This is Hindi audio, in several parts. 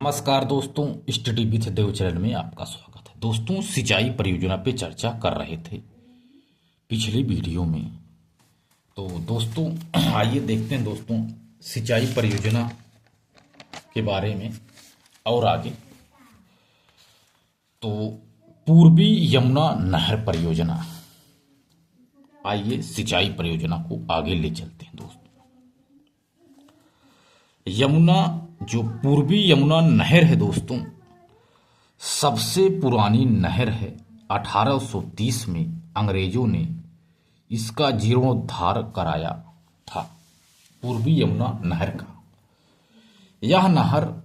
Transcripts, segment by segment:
नमस्कार दोस्तों, स्टडी विथ देव चैनल में आपका स्वागत है। दोस्तों, सिंचाई परियोजना पे चर्चा कर रहे थे पिछली वीडियो में। तो दोस्तों आइए देखते हैं दोस्तों सिंचाई परियोजना के बारे में और आगे। तो पूर्वी यमुना नहर परियोजना, आइए सिंचाई परियोजना को आगे ले चलते हैं दोस्तों। यमुना, जो पूर्वी यमुना नहर है दोस्तों, सबसे पुरानी नहर है। 1830 में अंग्रेजों ने इसका जीर्णोद्धार कराया था। पूर्वी यमुना नहर का यह नहर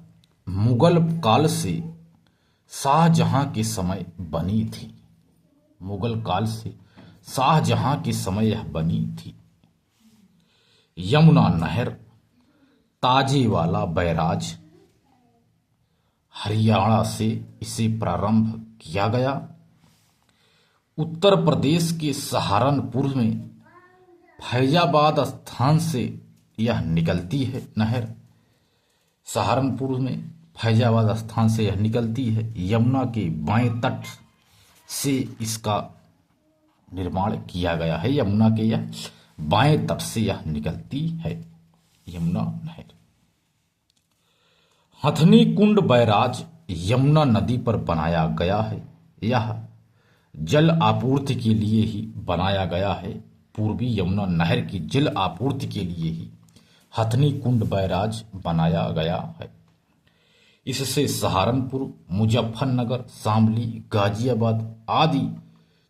मुगल काल से शाहजहां के समय बनी थी। मुगल काल से शाहजहां के समय यह बनी थी। यमुना नहर ताजेवाला बैराज हरियाणा से इसे प्रारंभ किया गया। उत्तर प्रदेश के सहारनपुर में फैजाबाद स्थान से यह निकलती है नहर। सहारनपुर में फैजाबाद स्थान से यह निकलती है। यमुना के बाएं तट से इसका निर्माण किया गया है। यमुना के यह बाएं तट से यह निकलती है यमुना नहर। हथनी कुंड बैराज यमुना नदी पर बनाया गया है। यह जल आपूर्ति के लिए ही बनाया गया है। पूर्वी यमुना नहर की जल आपूर्ति के लिए ही हथनी कुंड बैराज बनाया गया है। इससे सहारनपुर, मुजफ्फरनगर, शामली, गाजियाबाद आदि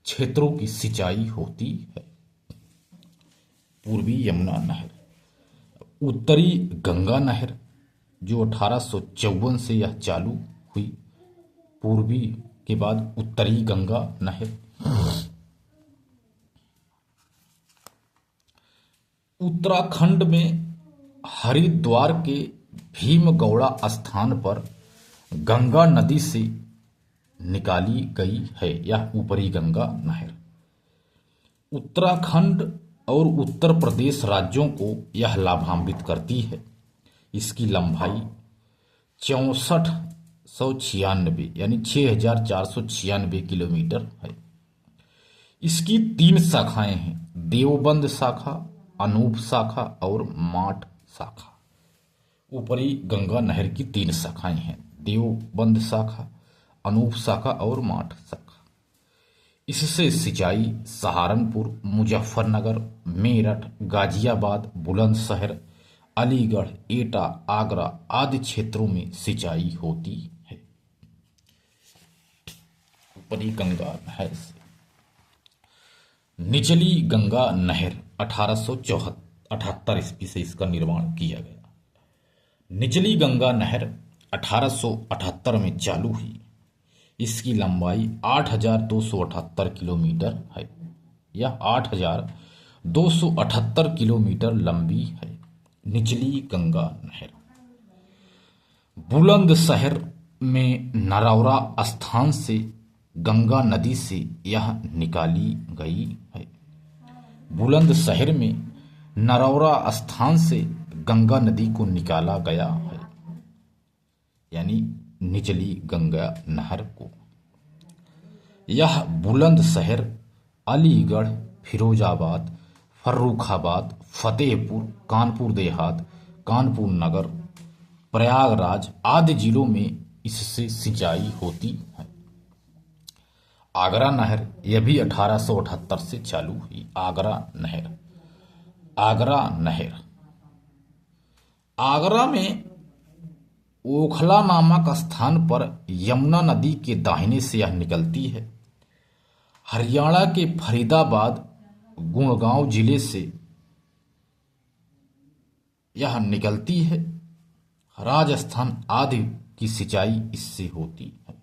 क्षेत्रों की सिंचाई होती है। पूर्वी यमुना नहर। उत्तरी गंगा नहर, जो 1854 से यह चालू हुई। पूर्वी के बाद उत्तरी गंगा नहर। उत्तराखंड में हरिद्वार के भीमगौड़ा स्थान पर गंगा नदी से निकाली गई है यह ऊपरी गंगा नहर। उत्तराखंड और उत्तर प्रदेश राज्यों को यह लाभान्वित करती है। इसकी लंबाई 6496 यानी 6496 किलोमीटर है। इसकी 3 शाखाएं हैं, देवबंद शाखा, अनूप शाखा और माठ शाखा। ऊपरी गंगा नहर की 3 शाखाएं हैं, देवबंद शाखा, अनूप शाखा और माठ शाखा। इससे सिंचाई सहारनपुर, मुजफ्फरनगर, मेरठ, गाजियाबाद, बुलंदशहर, अलीगढ़, एटा, आगरा आदि क्षेत्रों में सिंचाई होती है ऊपरी गंगा नहर से। निचली गंगा नहर 1878 ईस्वी से इसका निर्माण किया गया। निचली गंगा नहर 1878 में चालू हुई। इसकी लंबाई 8278 किलोमीटर है। यह 8278 किलोमीटर लंबी है निचली गंगा नहर। बुलंदशहर में नरौरा स्थान से गंगा नदी से यह निकाली गई है। बुलंदशहर में नरौरा स्थान से गंगा नदी को निकाला गया है, यानी निचली गंगा नहर को। यह बुलंदशहर, अलीगढ़, फिरोजाबाद, फर्रुखाबाद, फतेहपुर, कानपुर देहात, कानपुर नगर, प्रयागराज आदि जिलों में इससे सिंचाई होती है। आगरा नहर, यह भी 1878 से चालू हुई। आगरा नहर। आगरा नहर आगरा में ओखला नामक स्थान पर यमुना नदी के दाहिने से यह निकलती है। हरियाणा के फरीदाबाद, गुड़गांव जिले से यह निकलती है। राजस्थान आदि की सिंचाई इससे होती है।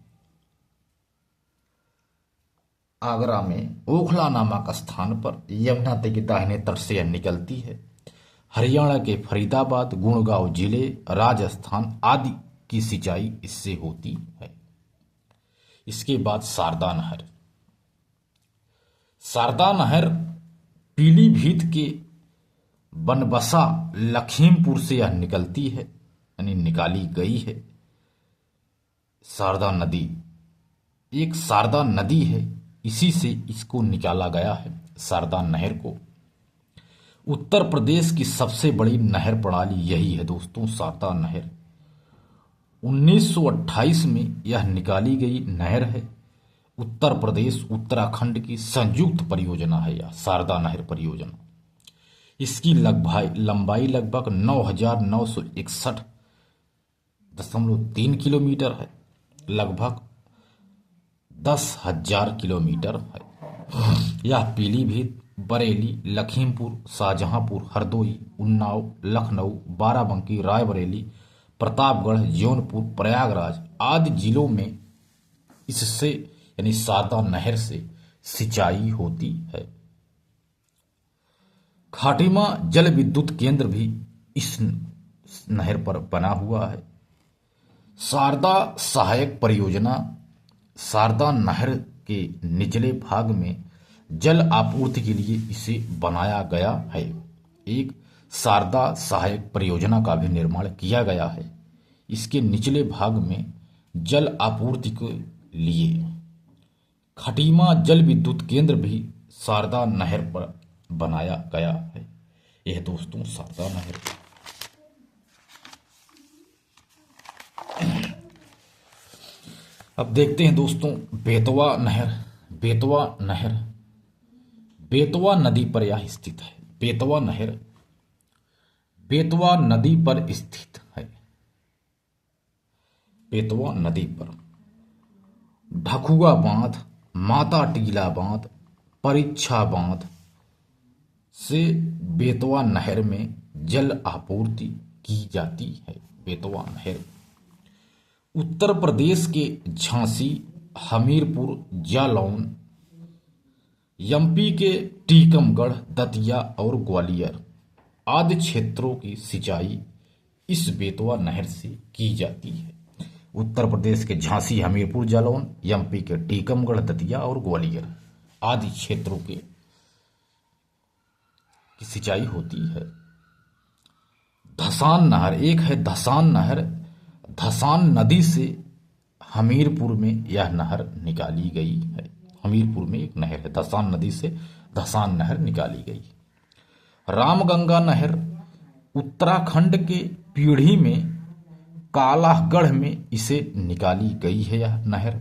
आगरा में ओखला नामक स्थान पर यमुना नदी के दाहिने तट से यह निकलती है। हरियाणा के फरीदाबाद, गुड़गांव जिले, राजस्थान आदि की सिंचाई इससे होती है। इसके बाद शारदा नहर। शारदा नहर पीलीभीत के बनबसा, लखीमपुर से यह निकलती है, यानी निकाली गई है। शारदा नदी एक शारदा नदी है, इसी से इसको निकाला गया है, शारदा नहर को। उत्तर प्रदेश की सबसे बड़ी नहर प्रणाली यही है दोस्तों, शारदा नहर। 1928 में यह निकाली गई नहर है। उत्तर प्रदेश उत्तराखंड की संयुक्त परियोजना है यह शारदा नहर परियोजना। इसकी लंबाई लगभग 9,961.3 किलोमीटर है, लगभग 10,000 किलोमीटर है। यह पीलीभीत, बरेली, लखीमपुर, शाहजहांपुर, हरदोई, उन्नाव, लखनऊ, बाराबंकी, रायबरेली, प्रतापगढ़, जौनपुर, प्रयागराज आदि जिलों में इससे यानी शारदा नहर से सिंचाई होती है। खाटिमा जल विद्युत केंद्र भी इस नहर पर बना हुआ है। शारदा सहायक परियोजना शारदा नहर के निचले भाग में जल आपूर्ति के लिए इसे बनाया गया है। एक शारदा सहायक परियोजना का भी निर्माण किया गया है। इसके निचले भाग में जल आपूर्ति के लिए खटीमा जल विद्युत केंद्र भी शारदा नहर पर बनाया गया है। यह दोस्तों शारदा नहर। अब देखते हैं दोस्तों बेतवा नहर। बेतवा नहर बेतवा नदी पर यह स्थित है। बेतवा नहर बेतवा नदी पर स्थित है। बेतवा नदी पर ढकुआ बांध, माता टीला बांध, परीक्षा बांध से बेतवा नहर में जल आपूर्ति की जाती है। बेतवा नहर उत्तर प्रदेश के झांसी, हमीरपुर, जालौन, एमपी के टीकमगढ़, दतिया और ग्वालियर आदि क्षेत्रों की सिंचाई इस बेतवा नहर से की जाती है। उत्तर प्रदेश के झांसी, हमीरपुर, जालौन, एमपी के टीकमगढ़, दतिया और ग्वालियर आदि क्षेत्रों की सिंचाई होती है। धसान नहर एक है। धसान नहर धसान नदी से हमीरपुर में यह नहर निकाली गई है। हमीरपुर में एक नहर है, धसान नदी से धसान नहर निकाली गई। रामगंगा नहर उत्तराखंड के पीढ़ी में कालागढ़ में इसे निकाली गई है। यह नहर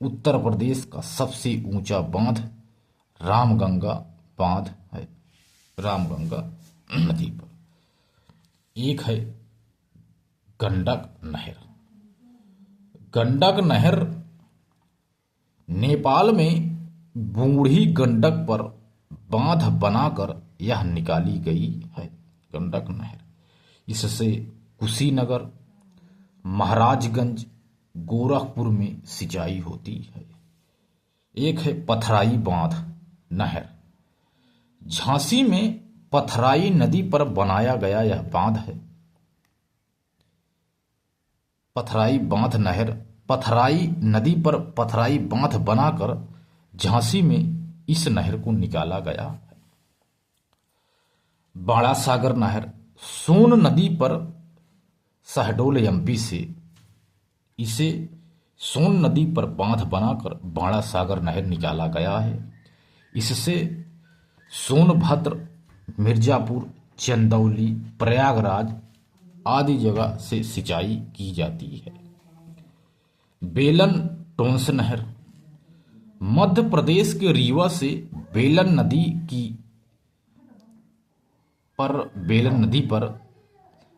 उत्तर प्रदेश का सबसे ऊंचा बांध रामगंगा बांध है। रामगंगा नदी पर एक है गंडक नहर। गंडक नहर नेपाल में बूढ़ी गंडक पर बांध बनाकर यह निकाली गई है। गंडक नहर इससे कुशीनगर, महाराजगंज, गोरखपुर में सिंचाई होती है। एक है पथराई बांध नहर। झांसी में पथराई नदी पर बनाया गया यह बांध है। पथराई बांध नहर पथराई नदी पर पथराई बांध बनाकर झांसी में इस नहर को निकाला गया है। बाड़ा सागर नहर सोन नदी पर शहडोल एमपी से इसे सोन नदी पर बांध बनाकर बाड़ा सागर नहर निकाला गया है। इससे सोनभद्र, मिर्जापुर, चंदौली, प्रयागराज आदि जगह से सिंचाई की जाती है। बेलन टोंस नहर मध्य प्रदेश के रीवा से बेलन नदी पर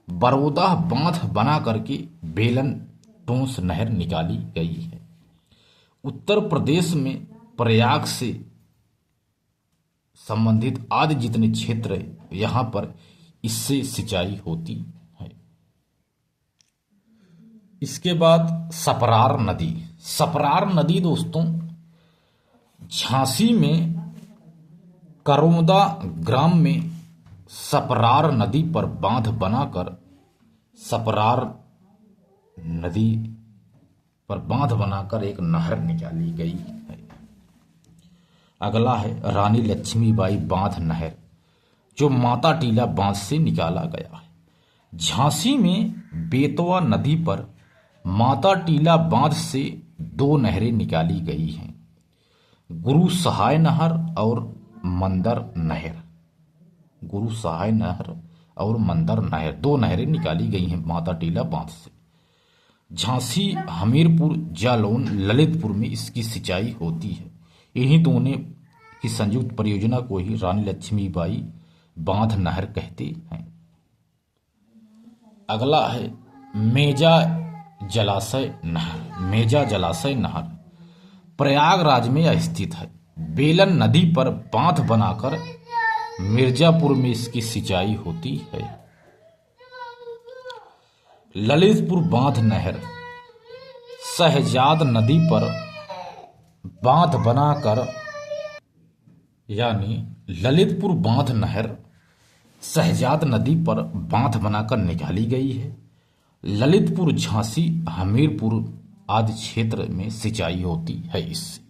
बरोदा बांध बना करके बेलन टोंस नहर निकाली गई है। उत्तर प्रदेश में प्रयाग से संबंधित आदि जितने क्षेत्र है यहां पर इससे सिंचाई होती है। इसके बाद सपरार नदी। सपरार नदी दोस्तों झांसी में करौंदा ग्राम में सपरार नदी पर बांध बनाकर सपरार नदी पर बांध बनाकर एक नहर निकाली गई है। अगला है रानी लक्ष्मीबाई बांध नहर जो माता टीला बांध से निकाला गया है। झांसी में बेतवा नदी पर माता टीला बांध से दो नहरें निकाली गई हैं, गुरु सहाय नहर और मंदर नहर। गुरु सहाय नहर और मंदर नहर, दो नहरें निकाली गई हैं माता टीला बांध से। झांसी, हमीरपुर, जालौन, ललितपुर में इसकी सिंचाई होती है। इन्हीं दोनों की संयुक्त परियोजना को ही रानी लक्ष्मीबाई बांध नहर कहते हैं। अगला है मेजा जलाशय नहर। मेजा जलाशय नहर प्रयागराज में स्थित है। बेलन नदी पर बांध बनाकर मिर्जापुर में इसकी सिंचाई होती है। ललितपुर बांध नहर शहजाद नदी पर बांध बनाकर, यानी ललितपुर बांध नहर शहजाद नदी पर बांध बनाकर निकाली गई है। ललितपुर, झांसी, हमीरपुर आदि क्षेत्र में सिंचाई होती है इससे।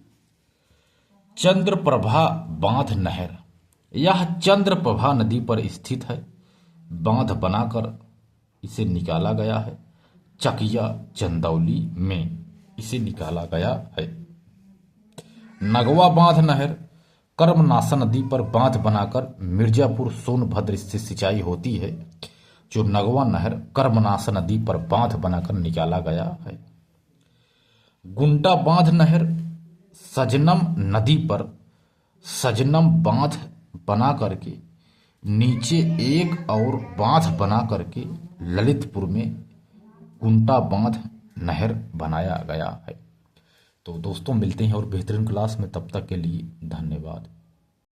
चंद्रप्रभा बांध नहर, यह चंद्रप्रभा नदी पर स्थित है। बांध बनाकर इसे निकाला गया है। चकिया, चंदौली में इसे निकाला गया है। नगवा बांध नहर कर्मनाशा नदी पर बांध बनाकर मिर्जापुर, सोनभद्र से सिंचाई होती है। जो नगवा नहर कर्मनाशा नदी पर बांध बनाकर निकाला गया है। गुंटा बांध नहर सजनम नदी पर सजनम बांध बना करके नीचे एक और बांध बना करके ललितपुर में गुंटा बांध नहर बनाया गया है। तो दोस्तों मिलते हैं और बेहतरीन क्लास में, तब तक के लिए धन्यवाद।